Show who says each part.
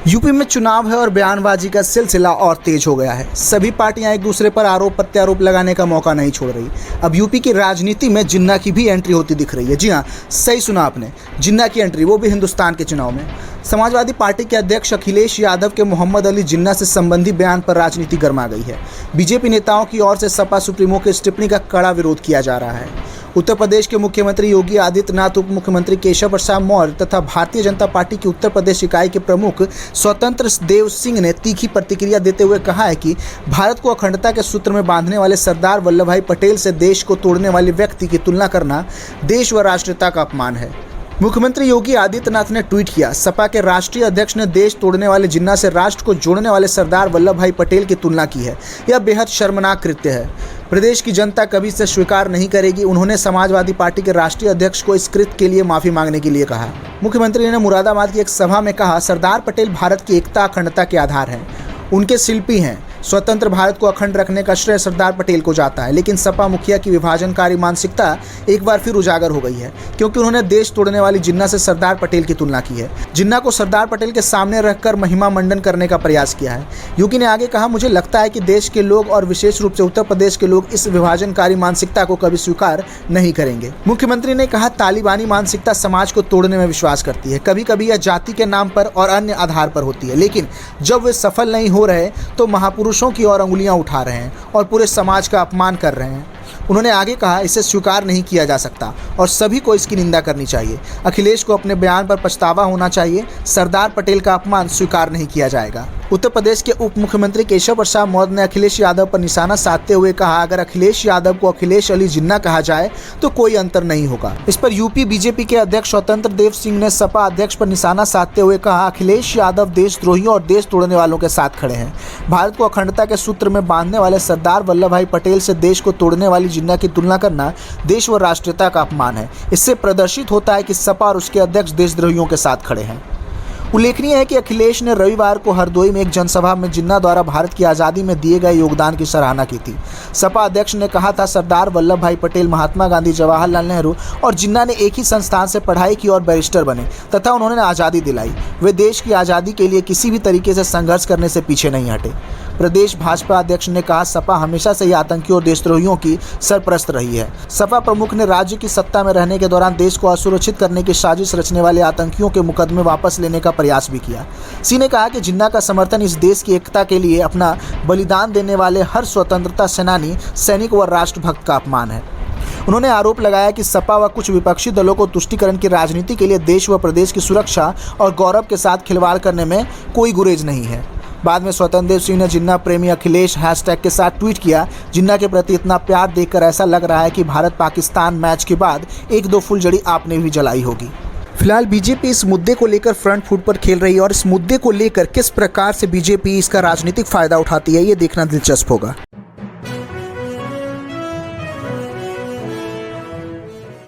Speaker 1: UP में चुनाव है और बयानबाजी का सिलसिला और तेज हो गया है। सभी पार्टियां एक दूसरे पर आरोप प्रत्यारोप लगाने का मौका नहीं छोड़ रही। अब यूपी की राजनीति में जिन्ना की भी एंट्री होती दिख रही है। जी हाँ, सही सुना आपने, जिन्ना की एंट्री, वो भी हिंदुस्तान के चुनाव में। समाजवादी पार्टी के अध्यक्ष अखिलेश यादव के मोहम्मद अली जिन्ना से संबंधी बयान पर राजनीति गर्मा गई है। बीजेपी नेताओं की ओर से सपा सुप्रीमो के इस टिप्पणी का कड़ा विरोध किया जा रहा है। उत्तर प्रदेश के मुख्यमंत्री योगी आदित्यनाथ, उप मुख्यमंत्री केशव प्रसाद मौर्य तथा भारतीय जनता पार्टी की उत्तर प्रदेश इकाई के प्रमुख स्वतंत्र देव सिंह ने तीखी प्रतिक्रिया देते हुए कहा है कि भारत को अखंडता के सूत्र में बांधने वाले सरदार वल्लभ भाई पटेल से देश को तोड़ने वाले व्यक्ति की तुलना करना देश व राष्ट्रीयता का अपमान है। मुख्यमंत्री योगी आदित्यनाथ ने ट्वीट किया, सपा के राष्ट्रीय अध्यक्ष ने देश तोड़ने वाले जिन्ना से राष्ट्र को जोड़ने वाले सरदार वल्लभ भाई पटेल की तुलना की है। यह बेहद शर्मनाक कृत्य है। प्रदेश की जनता कभी इसे स्वीकार नहीं करेगी। उन्होंने समाजवादी पार्टी के राष्ट्रीय अध्यक्ष को इस कृत्य के लिए माफी मांगने के लिए कहा। मुख्यमंत्री ने मुरादाबाद की एक सभा में कहा, सरदार पटेल भारत की एकता अखंडता के आधार हैं, उनके शिल्पी हैं। स्वतंत्र भारत को अखंड रखने का श्रेय सरदार पटेल को जाता है। लेकिन सपा मुखिया की विभाजनकारी मानसिकता एक बार फिर उजागर हो गई है, क्योंकि उन्होंने देश तोड़ने वाली जिन्ना से सरदार पटेल की तुलना की है। जिन्ना को सरदार पटेल के सामने रखकर महिमा मंडन करने का प्रयास किया है। योगी ने आगे कहा, मुझे लगता है कि देश के लोग और विशेष रूप से उत्तर प्रदेश के लोग इस विभाजनकारी मानसिकता को कभी स्वीकार नहीं करेंगे। मुख्यमंत्री ने कहा, तालिबानी मानसिकता समाज को तोड़ने में विश्वास करती है। कभी कभी यह जाति के नाम पर और अन्य आधार पर होती है, लेकिन जब वे सफल नहीं हो रहे तो महापुरुषों की ओर अंगुलियां उठा रहे हैं और पूरे समाज का अपमान कर रहे हैं। उन्होंने आगे कहा, इसे स्वीकार नहीं किया जा सकता और सभी को इसकी निंदा करनी चाहिए। अखिलेश को अपने बयान पर पछतावा होना चाहिए। सरदार पटेल का अपमान स्वीकार नहीं किया जाएगा। उत्तर प्रदेश के उप मुख्यमंत्री केशव प्रसाद मौर्य ने अखिलेश यादव पर निशाना साधते हुए कहा, अगर अखिलेश यादव को अखिलेश अली जिन्ना कहा जाए तो कोई अंतर नहीं होगा। इस पर यूपी बीजेपी के अध्यक्ष स्वतंत्र देव सिंह ने सपा अध्यक्ष पर निशाना साधते हुए कहा, अखिलेश यादव देशद्रोहियों और देश तोड़ने वालों के साथ खड़े हैं। भारत को अखंडता के सूत्र में बांधने वाले सरदार वल्लभ भाई पटेल से देश को तोड़ने वाली जिन्ना की तुलना करना देश व राष्ट्रीयता का अपमान है। इससे प्रदर्शित होता है कि सपा और उसके अध्यक्ष देशद्रोहियों के साथ खड़े हैं। उल्लेखनीय है कि अखिलेश ने रविवार को हरदोई में एक जनसभा में जिन्ना द्वारा भारत की आज़ादी में दिए गए योगदान की सराहना की थी। सपा अध्यक्ष ने कहा था, सरदार वल्लभ भाई पटेल, महात्मा गांधी, जवाहरलाल नेहरू और जिन्ना ने एक ही संस्थान से पढ़ाई की और बैरिस्टर बने तथा उन्होंने आज़ादी दिलाई। वे देश की आज़ादी के लिए किसी भी तरीके से संघर्ष करने से पीछे नहीं हटे। प्रदेश भाजपा अध्यक्ष ने कहा, सपा हमेशा से ही आतंकियों और देशद्रोहियों की सरपरस्त रही है। सपा प्रमुख ने राज्य की सत्ता में रहने के दौरान देश को असुरक्षित करने की साजिश रचने वाले आतंकियों के मुकदमे वापस लेने का प्रयास भी किया। सिंह ने कहा कि जिन्ना का समर्थन इस देश की एकता के लिए अपना बलिदान देने वाले हर स्वतंत्रता सेनानी, सैनिक व राष्ट्रभक्त का अपमान है। उन्होंने आरोप लगाया कि सपा व कुछ विपक्षी दलों को तुष्टीकरण की राजनीति के लिए देश व प्रदेश की सुरक्षा और गौरव के साथ खिलवाड़ करने में कोई गुरेज नहीं है। बाद में स्वतंत्र देव सिंह ने जिन्ना प्रेमी अखिलेश हैशटैग के साथ ट्वीट किया, जिन्ना के प्रति इतना प्यार देखकर ऐसा लग रहा है कि भारत पाकिस्तान मैच के बाद 1-2 फुलझड़ी आपने भी जलाई होगी। फिलहाल बीजेपी इस मुद्दे को लेकर फ्रंट फुट पर खेल रही है और इस मुद्दे को लेकर किस प्रकार से बीजेपी इसका राजनीतिक फायदा उठाती है, ये देखना दिलचस्प होगा।